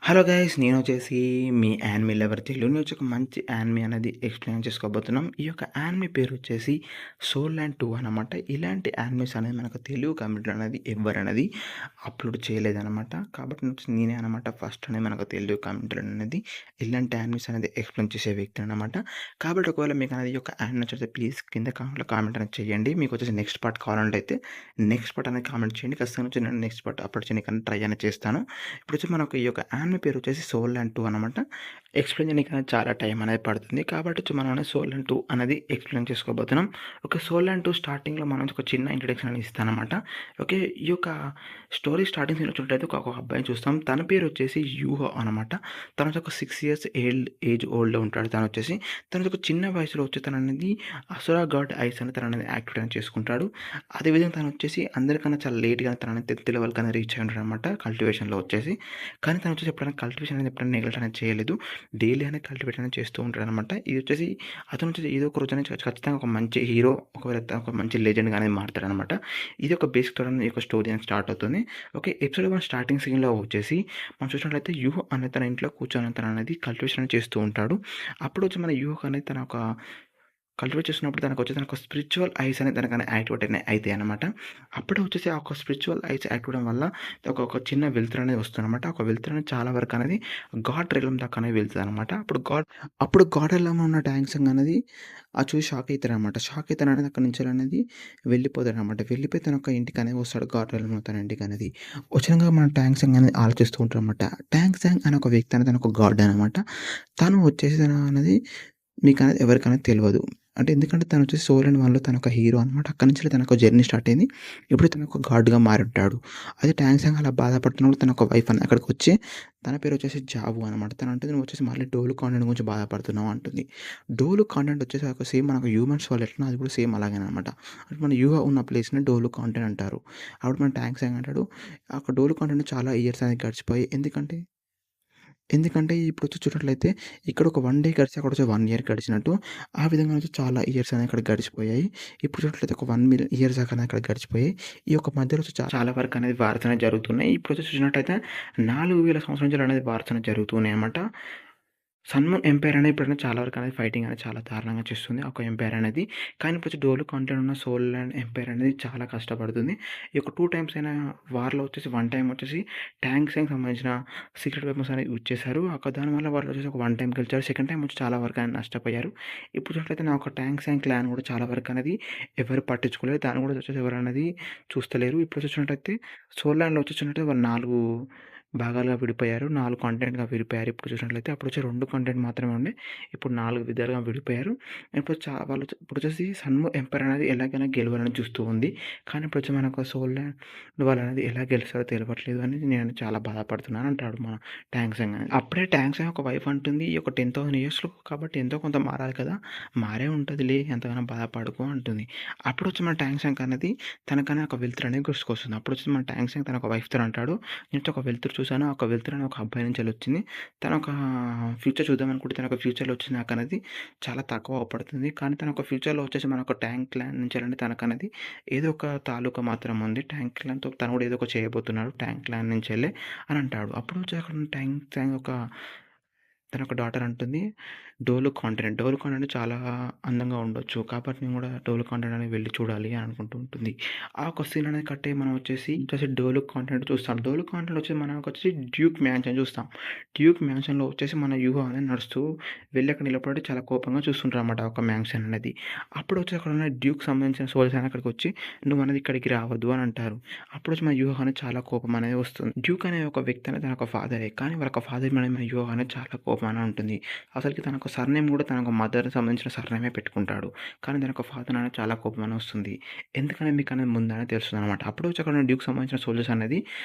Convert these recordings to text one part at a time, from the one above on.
Hello guys! నేనొచ్చేసి మీ anime lover Telugu నుంచి ఒక మంచి యానిమీ అనేది ఎక్స్‌ప్లెయిన్ చేసుకోబోతున్నాం. ఈ యొక్క యానిమీ పేరొచ్చేసి 'సోల్ ల్యాండ్ 2' అనమాట. ఇలాంటి యానిమీస్ అనేది మనకు తెలుగు కమ్యూనిటీలో అనేది ఎవ్వరనేది అప్‌లోడ్ చేయలేదనమాట. కాబట్టి నేనే అనమాట ఫస్ట్ అనేది మనకు తెలుగు కమ్యూనిటీలో అనేది ఇలాంటి యానిమీస్ అనేది ఎక్స్‌ప్లెయిన్ చేసే వ్యక్తిననమాట. కాబట్టి ఒకవేళ మీకనేది ఈ యొక్క యానిమీ నచ్చితే ప్లీజ్ కింద కామెంట్‌లో కామెంట్ అనేది చేయండి. మీకొచ్చేసి నెక్స్ట్ పార్ట్ కావాలంటే అయితే నెక్స్ట్ పార్ట్ అనేది కామెంట్ చేయండి. ఖచ్చితంగా వచ్చి నేను నెక్స్ట్ పార్ట్ అప్‌లోడ్ చేయడానికి ట్రై అనేది చేస్తాను. ఇప్పుడొచ్చి మనకు ఈ యొక్క యానిమీ పేరు వచ్చేసి 'సోల్ ల్యాండ్ 2' అనమాట. ఎక్స్‌ప్లెయిన్ చేయడానికి చాలా టైం అనేది పడుతుంది. కాబట్టి మనం అనేది 'సోల్ ల్యాండ్ 2' అనేది ఎక్స్‌ప్లెయిన్ చేసుకోబోతున్నాం. ఓకే. 'సోల్ ల్యాండ్ 2' స్టార్టింగ్‌లో మనం ఒక చిన్న ఇంట్రడక్షన్ అనేది ఇస్తానన్నమాట. ఓకే. ఈ యొక్క స్టోరీ స్టార్టింగ్ సీన్‌లో చూసినట్టయితే ఒక అబ్బాయిని చూస్తాం. తన పేరు వచ్చేసి యూహో అనమాట. తను ఒక 6 ఇయర్స్ ఏజ్ ఓల్డ్‌లో ఉంటాడు. తను ఒక చిన్న వయసులో వచ్చి తననేది అసురా గాడ్ ఐస్ అని తననేది యాక్టివేట్ అనేది చేసుకుంటాడు. అదేవిధంగా తను వచ్చేసి అందరికన్నా చాలా లేట్‌గా తననేది 10థ్ లెవెల్‌కి అనేది రీచ్ అయి ఉంటాడనమాట కల్టివేషన్‌లో వచ్చేసి. కానీ తను వచ్చేసి ఎప్పుడైనా కల్టివేషన్ అనేది ఎప్పుడైనా నెగ్లెక్ట్ అనేది చేయలేదు. డైలీ అనేది కల్టివేట్ అనేది చేస్తూ ఉంటాడనమాట. ఇది వచ్చేసి అతను వచ్చేసి ఏదో ఒక రోజు అనేది ఖచ్చితంగా ఒక మంచి హీరో, ఒక మంచి లెజెండ్‌గా అనేది మారుతాడనమాట. ఇది ఒక బేసిక్ తోని ఈ యొక్క స్టోరీ అనేది స్టార్ట్ అవుతుంది. ఓకే. ఎపిసోడ్ 1 స్టార్టింగ్ సీన్‌లో వచ్చేసి మనం చూసినట్లయితే యూహో అనే తన ఇంట్లో కూర్చొని తననేది కల్టివేషన్ అనేది చేస్తూ ఉంటాడు. అప్పుడు వచ్చి మన యూహో అనేది తన ఒక కల్టివేట్ చేస్తున్నప్పుడు తనకు స్పిరిచువల్ ఐస్ అనేది తనకని యాక్టివేట్ అయితాయన్నమాట. అప్పుడే వచ్చేసి ఆ ఒక స్పిరిచువల్ ఐస్ యాక్టివేట్ అవ్వడం వల్ల ఒక చిన్న వెలుతురు అనేది వస్తుందన్నమాట. ఒక వెలుతురు అనేది చాలా వరకు అనేది గాడ్ రిలమ్ దాకా అనేది వెళ్తదన్నమాట. అప్పుడు గాడ్ రిలమ్‌లో ఉన్న డాన్సింగ్ అనేది అది చూసి షాక్ అయితారనమాట. షాక్ అయితే అనేది అక్కడి నుంచి అనేది వెళ్ళిపోతాడనమాట. వెళ్ళిపోయి తన యొక్క ఇంటికి అనేది వస్తాడు. గాడ్ రిలమ్‌లో తన ఇంటికి అనేది. వచ్చినంక మన టాంక్‌సంగ్ అనేది ఆలోచిస్తూ ఉంటారనమాట. టాంక్‌సంగ్ అనే ఒక వ్యక్తి అనేది తను ఒక గాడ్ అనమాట. తను వచ్చేసి తను అనేది మీకనేది ఎవరికనేది తెలవదు. అంటే ఎందుకంటే తనొచ్చేసి 'సోల్ ల్యాండ్ 1'లో తనొక హీరో అనమాట. అక్కడి నుంచి తనొక జర్నీ స్టార్ట్ అయింది. ఇప్పుడు తనొక గాడ్‌గా మారుంటాడు. అయితే ట్యాంక్సాంగ్ అలా బాధపడుతున్నప్పుడు తన ఒక వైఫ్ అనేది అక్కడికొచ్చి తన పేరొచ్చేసి జావు అనమాట. తనంటుంది "నువ్వొచ్చేసి మళ్ళీ డోలు కాంటెంట్ గురించి బాధపడుతున్నావు" అంటుంది. డోలు కాంటెంట్ వచ్చేసి ఒక సేమ్ మనకు హ్యూమన్స్ వాళ్ళు ఎట్లనో అది కూడా సేమ్ అలాగేననమాట. అంటే మన యూహ ఉన్న ప్లేస్‌ని డోలు కాంటెంట్ అంటారు. అప్పుడు మన ట్యాంక్సాంగ్ అంటాడు, "అక్కడ డోలు కాంటెంట్ చాలా ఇయర్స్ అనేది గడిచిపోయాయి. ఎందుకంటే ఇప్పుడు చూసినట్లయితే ఇక్కడ ఒక 1 డే గడిచి అక్కడొచ్చి 1 ఇయర్ గడిచినట్టు, ఆ విధంగా వచ్చి చాలా ఇయర్స్ అనేవి అక్కడ గడిచిపోయాయి. ఇప్పుడు చూసినట్లయితే ఒక 1 మిలియన్ ఇయర్స్ దాకా అనేది అక్కడ గడిచిపోయాయి. ఈ యొక్క మధ్యలో వచ్చి చాలా వరకు అనేది వార్స్ అనేవి జరుగుతున్నాయి. ఇప్పుడు వచ్చి చూసినట్టయితే 4000 సంవత్సరాల నుంచి అనేది వార్స్ అనేవి జరుగుతున్నాయన్నమాట. సన్‌మూన్ ఎంపైర్ అనేది ఇప్పుడైనా చాలా వరకు అనేది ఫైటింగ్ అనేది చాలా దారుణంగా చేస్తుంది. ఒక ఎంపైర్ అనేది. కానీ ఇప్పుడు డోలో కాంటెంట్ ఉన్న సోల్ ల్యాండ్ ఎంపైర్ అనేది చాలా కష్టపడుతుంది. ఈ యొక్క 2 టైమ్స్ అయినా వార్‌లో వచ్చేసి 1 టైమ్ వచ్చేసి ట్యాంక్స్‌కి సంబంధించిన సీక్రెట్ వెపన్స్ అనేవి యూజ్ చేశారు. దానివల్ల వాళ్ళు వచ్చేసి ఒక 1 టైమ్ గెలిచారు. సెకండ్ టైమ్ వచ్చి చాలా వరకు అనేది నష్టపోయారు. ఇప్పుడు చూసినట్లయితే నా ఒక ట్యాంక్సాంగ్ క్లాన్ కూడా చాలా వరకు అనేది ఎవరు పట్టించుకోలేదు. దాన్ని కూడా వచ్చేసి ఎవరనేది చూస్తలేరు. ఇప్పుడు చూసినట్టయితే సోల్ ల్యాండ్‌లో వచ్చేసినట్టు వాళ్ళు 4 భాగాలుగా విడిపోయారు. 4 కాంటినెంట్‌గా విడిపోయారు. ఇప్పుడు చూసినట్లయితే అప్పుడొచ్చే 2 కాంటినెంట్ మాత్రమే ఉండే. ఇప్పుడు 4 విధాలుగా విడిపోయారు. ఇప్పుడొచ్చేసి సన్‌ము ఎంపైర్ అనేది ఎలాగైనా గెలవాలని చూస్తూ ఉంది. కానీ ఇప్పుడొచ్చి మనకు సోల్ ల్యాండ్ వాళ్ళనేది ఎలా గెలుస్తారో తెలవట్లేదు అని నేను చాలా బాధపడుతున్నాను అంటాడు మన ట్యాంక్సాంగ్ అనేది. అప్పుడే ట్యాంక్సాంగ్ ఒక వైఫ్ అంటుంది, "ఈ యొక్క 10,000 ఇయర్స్‌లో కాబట్టి ఎంతో కొంత మారాలి కదా! మారే ఉంటదిలే ఎంతగానో బాధపడకు" అంటుంది. అప్పుడొచ్చి మన ట్యాంక్సాంగ్ అనేది తనకనే ఒక వెలుతురు అనేది గుర్తుకొస్తుంది. అప్పుడొచ్చి మన ట్యాంక్సాంగ్ తన ఒక వైఫ్‌తో అంటాడు, "నేనైతే ఒక వెలుతురు చూసాను. ఒక వెలుతురు అని ఒక అబ్బాయి నుంచెళ్ళొచ్చింది. తను ఒక ఫ్యూచర్ చూద్దాం అనుకుంటే తను ఒక ఫ్యూచర్‌లో వచ్చింది నాకనేది చాలా తక్కువ అవుపడుతుంది. కానీ తను ఒక ఫ్యూచర్‌లో వచ్చేసి మన ఒక ట్యాంక్ క్లాన్ నుంచెల్లంటే తనకనేది ఏదో ఒక తాలూకా మాత్రం ఉంది. ట్యాంక్ క్లాన్‌తో తను కూడా ఏదో ఒకటి చేయబోతున్నాడు ట్యాంక్ క్లాన్ నుంచెల్లే" అని అంటాడు. అప్పుడు వచ్చి అక్కడ ట్యాంక్ ట్యాంక్ తన ఒక డాటర్ అంటుంది, డోలు కాంటెంట్ చాలా అందంగా ఉండొచ్చు. కాబట్టి నేను కూడా డోలు కాంటెంట్ అనేది వెళ్లి చూడాలి అని అనుకుంటూ ఉంటుంది. ఆ ఒక సీన్ అనేది కట్ అయ్యి మనం వచ్చేసి డోలు కాంటెంట్ చూస్తాం. డోలు కాంటెంట్ వచ్చి మనకొచ్చేసి డ్యూక్ మ్యాన్షన్ చూస్తాం. డ్యూక్ మ్యాన్షన్‌లో వచ్చేసి మన యూహ అనేది నడుస్తూ వెళ్లి అక్కడ నిలబడి చాలా కోపంగా చూస్తుంటారన్నమాట ఒక మ్యాన్షన్ అనేది. అప్పుడు వచ్చి అక్కడ ఉన్న డ్యూక్ సంబంధించిన సోల్జర్స్ అనేది అక్కడికొచ్చి "నువ్వనేది ఇక్కడికి రావద్దు" అని అంటారు. అప్పుడు వచ్చి మన యూహ అనేది చాలా కోపం అనేది వస్తుంది. డ్యూక్ అనే ఒక వ్యక్తి అనేది తన ఒక ఫాదరే. కానీ వాళ్ళ ఫాదర్ మీద మన యూహ అనేది చాలా కోపం ఉంటుంది. అసలుకి తనకు సర్‌నేమ్ కూడా తనకు మదర్‌కి సంబంధించిన సర్‌నేమే పెట్టుకుంటాడు. కానీ తనకు ఫాదర్ అనేది చాలా కోపం వస్తుంది. ఎందుకని మీకనేది ముందనే తెలుస్తుందనమాట. అప్పుడు వచ్చి అక్కడ డ్యూక్ సంబంధించిన సోల్జర్స్ అనేది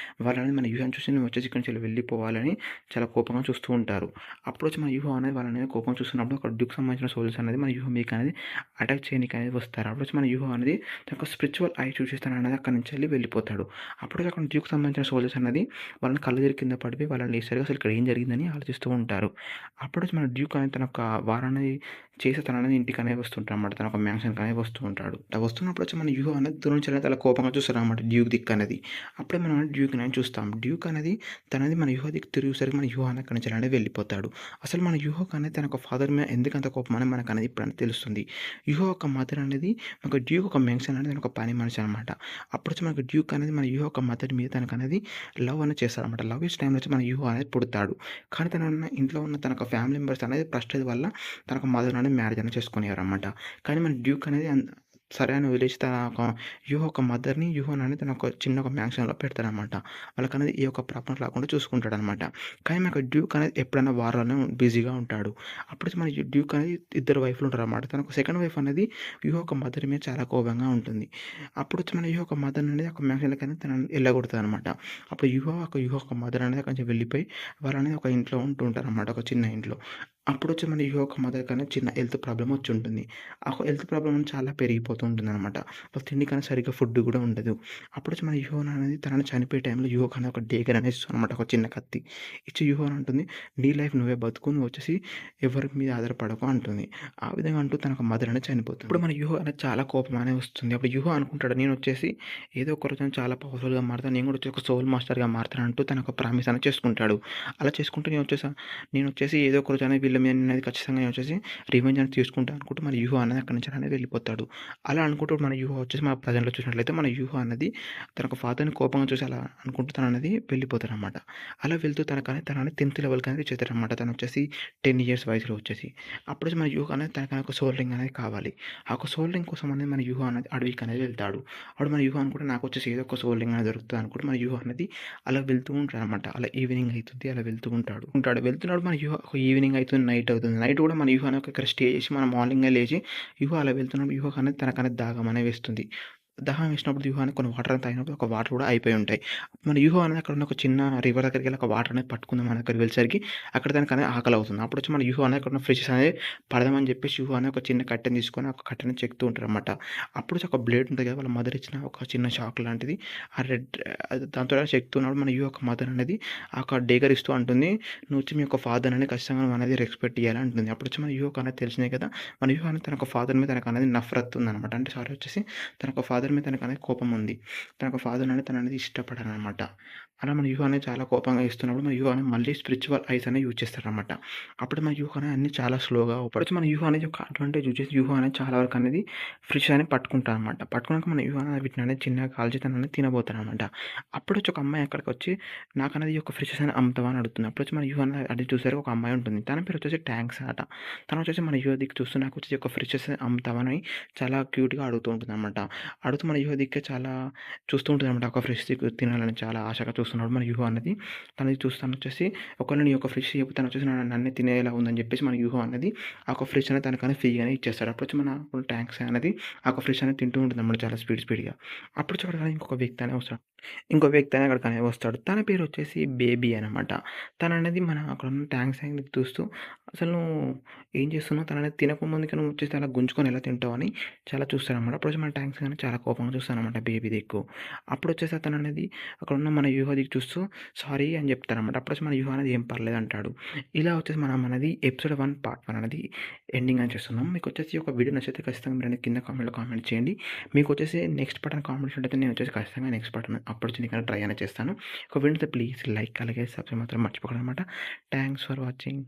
వాళ్ళని మన యూహాని చూసి నువ్వు వచ్చేసి ఇక్కడి నుంచి వెళ్ళిపోవాలని చాలా కోపంగా చూస్తూ ఉంటారు. అప్పుడు వచ్చి మన యూహ అనేది వాళ్ళని కోపంగా చూస్తున్నప్పుడు అక్కడ డ్యూక్ సంబంధించిన సోల్జర్స్ అనేది మన యూహ మీదకి అనేది అటాక్ చేయనీకి అనేది వస్తారు. అప్పుడు వచ్చి మన యూహ అనేది తన స్పిరిచువల్ ఐ చూసేస్తాననేది అక్కడి నుంచి వెళ్ళిపోతాడు. అప్పుడు అక్కడ డ్యూక్ సంబంధించిన సోల్జర్స్ అనేది వాళ్ళని కళ్ళు తిరిగి కింద పడిపోయి వాళ్ళని లేస్తారు. అసలు ఇక్కడ ఏం జరిగిందని ఆలోచిస్తూ ఉంటారు. అప్పుడొచ్చి మన డ్యూక్ అనేది తన యొక్క వార్ అనేది చేసి తననేది ఇంటికనేది వస్తుంటాడనమాట. తన ఒక మ్యాన్షన్‌కనేది వస్తూ ఉంటాడు. అలా వస్తున్నప్పుడు వచ్చి మన యూహో అనేది దూరం నుంచి చాలా కోపంగా చూస్తాడనమాట డ్యూక్ దిక్కనేది. అప్పుడే మనం డ్యూక్‌ని చూస్తాం. డ్యూక్ అనేది తనది మన యూహో దిక్కు తిరిగేసరికి మన యూహో అనేది అక్కడి నుంచి అనేది వెళ్ళిపోతాడు. అసలు మన యూహోకి అనేది తన యొక్క ఫాదర్ మీద ఎందుకంత కోపం అని మనకనేది ఇప్పుడనేది తెలుస్తుంది. యూహో యొక్క మదర్ అనేది ఒక డ్యూక్ ఒక మెన్షన్ అనేది ఒక పని మనిషి అనమాట. అప్పుడొచ్చి మనకు డ్యూక్ అనేది మన యూహో యొక్క మదర్ మీద తనకనేది లవ్ అనేది చేస్తాడనమాట. లవ్ ఈజ్ టైమ్‌లో వచ్చి మన యూహో అనేది పుడతాడు. కానీ ఇంట్లో ఉన్న తన యొక్క ఫ్యామిలీ మెంబర్స్ అనేది ప్రెస్టేజ్ వల్ల తనకు మదర్ అనేది మ్యారేజ్ అనేది చేసుకునేవారనమాట. కానీ మన డ్యూక్ అనేది సరే అని వదిలేసి తన ఒక యూహో ఒక మదర్‌ని, యూహోననేది తన ఒక చిన్న ఒక మ్యాన్షన్‌లో పెడతాడనమాట. వాళ్ళకనేది ఏ ఒక్క ప్రాబ్లమ్ రాకుండా చూసుకుంటాడనమాట. కానీ మనకు డ్యూక్ అనేది ఎప్పుడైనా వార్‌లోనే బిజీగా ఉంటాడు. అప్పుడు మన డ్యూక్ అనేది ఇద్దరు వైఫ్‌లు ఉంటారనమాట. తనకు సెకండ్ వైఫ్ అనేది యూహో ఒక మదర్ మీద చాలా కోపంగా ఉంటుంది. అప్పుడొచ్చి మన యూహో ఒక మదర్ అనేది ఒక మ్యాన్షన్‌లోకనేది తనని ఎల్లగొడతదనమాట. అప్పుడు యూహో ఒక మదర్ అనేది అక్కడి నుంచి వెళ్ళిపోయి వాళ్ళనేది ఒక ఇంట్లో ఉంటూ ఉంటారనమాట. ఒక చిన్న ఇంట్లో. అప్పుడొచ్చి మన యూహో ఒక మదర్‌కనేది చిన్న హెల్త్ ప్రాబ్లమ్ వచ్చుంటుంది. ఆ హెల్త్ ప్రాబ్లమ్ చాలా పెరిగిపోతూ ఉంటుందనమాట. వాళ్ళ తిండికనేది సరిగ్గా ఫుడ్ కూడా ఉండదు. అప్పుడొచ్చి మన యూహోన్ అనేది తనని చనిపోయే టైంలో యూహోకి అనేది ఒక డేగర్ అనేది ఇస్తుందనమాట. ఒక చిన్న కత్తి. ఇచ్చి యూహోన్ అంటుంది, "నీ లైఫ్ నువ్వే బతుకు. నువ్వొచ్చేసి ఎవరి మీద ఆధారపడకు" అంటుంది. ఆ విధంగా అంటూ తన ఒక మదర్ అనేది చనిపోతుంది. ఇప్పుడు మన యూహో అనేది చాలా కోపం అనేది వస్తుంది. అప్పుడు యూహో అనుకుంటాడు, నేనొచ్చేసి ఏదో ఒక రోజున చాలా పవర్‌ఫుల్‌గా మారుతాను. నేను కూడా వచ్చి ఒక సోల్ మాస్టర్‌గా మారుతాను అంటూ తన ఒక ప్రామిస్ అనేది చేసుకుంటాడు. అలా చేసుకుంటూ నేనొచ్చేసి ఏదో ఒక రోజు అనేది వీళ్ళ మీద అనేది ఖచ్చితంగా నేనొచ్చేసి రివెంజ్ అనేది తీసుకుంటా అనుకుంటూ మన యూహో అనేది అక్కడి నుంచి అనేది వెళ్ళిపోతాడు. అలా అనుకుంటూ మన యూహో వచ్చేసి మన ప్రెజెంట్‌లో చూసినట్లయితే మన యూహో అన్నది తన యొక్క ఫాదర్‌ని కోపంగా చూసి అలా అనుకుంటూ తననేది వెళ్ళిపోతాడనమాట. అలా వెళ్తూ తనని 10థ్ లెవెల్‌కి అనేది చేరుతాడనమాట. తనొచ్చేసి 10 ఇయర్స్ వయసులో వచ్చేసి. అప్పుడు మన యూహో అనేది తనకి ఒక సోల్ రింగ్ అనేది కావాలి. ఆ ఒక సోల్ రింగ్ కోసం అనేది మన యూహో అనేది అడవికి అనేది వెళ్తాడు. అప్పుడు మన యూహో అనుకుంటే నాకొచ్చేసి ఏదో ఒక సోల్ రింగ్ అనేది దొరుకుతది అనుకుంటే మన యూహో అనేది అలా వెళ్తూ ఉంటాడనమాట. అలా ఈవినింగ్ అయితుంది. అలా వెళ్తూ వెళ్తున్నాడు మన యూహో ఒక ఈవినింగ్ అయితుంది. నైట్ అవుతుంది. నైట్ కూడా మన యూహో అనేది ఇక్కడ స్టే చేసి మనం మార్నింగే లేచి యూహో అలా వెళ్తున్నప్పుడు యూహోకి అనేది తనకనేది దాహం అనేది వేస్తుంది. దాహం వేసినప్పుడు యూహో అనేది కొన్ని వాటర్ తాగినప్పుడు ఒక వాటర్ కూడా అయిపోయి ఉంటాయి. మన యూహో అనేది అక్కడ ఉన్న ఒక చిన్న రివర్ దగ్గరికెళ్ళి ఒక వాటర్ అనేది పట్టుకుందాం అని అక్కడికి వెళ్ళేసరికి అక్కడ తనకనేది ఆకలి అవుతుంది. అప్పుడొచ్చి మన యూహో అనేది అక్కడ ఉన్న ఫిషెస్ అనేది పడదామని చెప్పేసి యూహో అనేది ఒక చిన్న కట్టెని తీసుకొని ఒక కట్టెని చెక్కుతూ ఉంటారనమాట. అప్పుడొచ్చి ఒక బ్లేడ్ ఉంటది కదా! వాళ్ళ మదర్ ఇచ్చిన ఒక చిన్న చాక్ లాంటిది ఆ రెడ్ దాంతో చెక్కుతున్నప్పుడు మన యూహో యొక్క మదర్ అనేది ఆ ఒక డేగర్ ఇస్తూ అంటుంది, "నువ్వొచ్చి మీ యొక్క ఫాదర్‌ని ఖచ్చితంగా నువ్వనేది రెస్పెక్ట్ ఇయ్యాలి" అంటుంది. అప్పుడొచ్చి మన యూహోకి అనేది తెలిసిందే కదా! మన యూహో అనేది తన యొక్క ఫాదర్ మీద తనకనేది నఫ్రత్ ఉందనమాట. అంటే సారీ వచ్చేసి తన యొక్క ఫాదర్ మీద తనకనేది కోపం ఉంది. తన యొక్క ఫాదర్ అనేది తననేది ఇష్టపడరనమాట. అలా మన యూహో అనేది చాలా కోపంగా ఇస్తున్నప్పుడు మన యూహో అనేది మళ్ళీ స్పిరిచువల్ ఐస్ అనేది యూజ్ చేస్తారనమాట. అప్పుడు మన యూహో అనేది అన్నీ చాలా స్లోగా అప్పుడొచ్చి మన యూహో అనేది ఒక అడ్వాంటేజ్ యూజ్ చేసి యూహో అనేది చాలా వరకు అనేది ఫిష్ అనేది పట్టుకుంటాడనమాట. పట్టుకున్నాక మన యూహో అనేది వీటిననేది చిన్నగా కాల్చి తననేది తినబోతాడనమాట. అప్పుడొచ్చి ఒక అమ్మాయి అక్కడికొచ్చి నాకనేది ఈ యొక్క ఫిషెస్ అని అమ్ముతావా అని అడుగుతుంది. అప్పుడొచ్చి మన యూహో అనేది అది చూసారు ఒక అమ్మాయి ఉంటుంది. తన పేరు వచ్చేసి ట్యాంక్స్ అట. తనొచ్చేసి మన యూహో దిక్కు చూస్తూ నాకొచ్చేసి ఒక ఫిషెస్ అమ్ముతావా అని చాలా క్యూట్‌గా అడుగుతూ ఉంటుందనమాట. అడుగుతూ మన యూహో దిక్కే చాలా చూస్తూ ఉంటదనమాట. ఒక ఫిష్ తినాలని చాలా ఆశగా చూస్తున్నాడు మన యూహో అనేది. తనది చూసి తనొచ్చేసి ఒకవేళ నీ యొక్క ఫిష్ చెప్పు తనొచ్చేసి నన్నే తినేలా ఉందని చెప్పేసి మన యూహో అనేది ఆ ఒక ఫిష్ అనేది తనకనేది ఫ్రీగానే ఇచ్చేస్తాడు. అప్పుడొచ్చి మన ట్యాంక్స్ అనేది ఆ ఒక ఫిష్ అనేది తింటూ ఉంటుందనమాట చాలా స్పీడ్‌గా. అప్పుడు చూడగానే ఇంకొక వ్యక్తి అనేది వస్తాడు. ఇంకో వ్యక్తి అనేది అక్కడికనేది వస్తాడు. తన పేరు వచ్చేసి బేబీ అనమాట. తననేది మన అక్కడున్న ట్యాంక్స్ అనేది చూస్తూ అసలు నువ్వు ఏం చేస్తున్నావు? తననేది తినకముందుకే నువ్వు వచ్చేసి అలా గుంజుకొని ఎలా తింటావని చాలా చూస్తాడనమాట. అప్పుడొచ్చి మన ట్యాంక్స్ గాని చాలా కోపంగా చూస్తాడనమాట బేబీ దిక్కు. అప్పుడొచ్చేసి అతననేది అక్కడున్న మన యూహో దిక్కు చూస్తూ సారీ అని చెప్తారనమాట. అప్పుడొచ్చి మన యూహో అనేది ఏం పర్లేదు అంటాడు. ఇలా వచ్చేసి మనం అనేది ఎపిసోడ్ 1 పార్ట్ 1 అనేది ఎండింగ్ అని చేస్తున్నాం. మీకొచ్చేసి ఒక వీడియో నచ్చితే ఖచ్చితంగా మీరనేది కింద కామెంట్‌లో కామెంట్ చేయండి. మీకొచ్చేసి నెక్స్ట్ పార్ట్ అని కామెంట్ చేసినట్టయితే నేను వచ్చేసి ఖచ్చితంగా నెక్స్ట్ పార్ట్ అప్పటి నుంచి ట్రై అనేది చేస్తాను. ఒక వీడియో ప్లీజ్ లైక్ అలాగే సబ్స్క్రైబ్ మాత్రం మర్చిపోకండి అనమాట. Thanks for watching.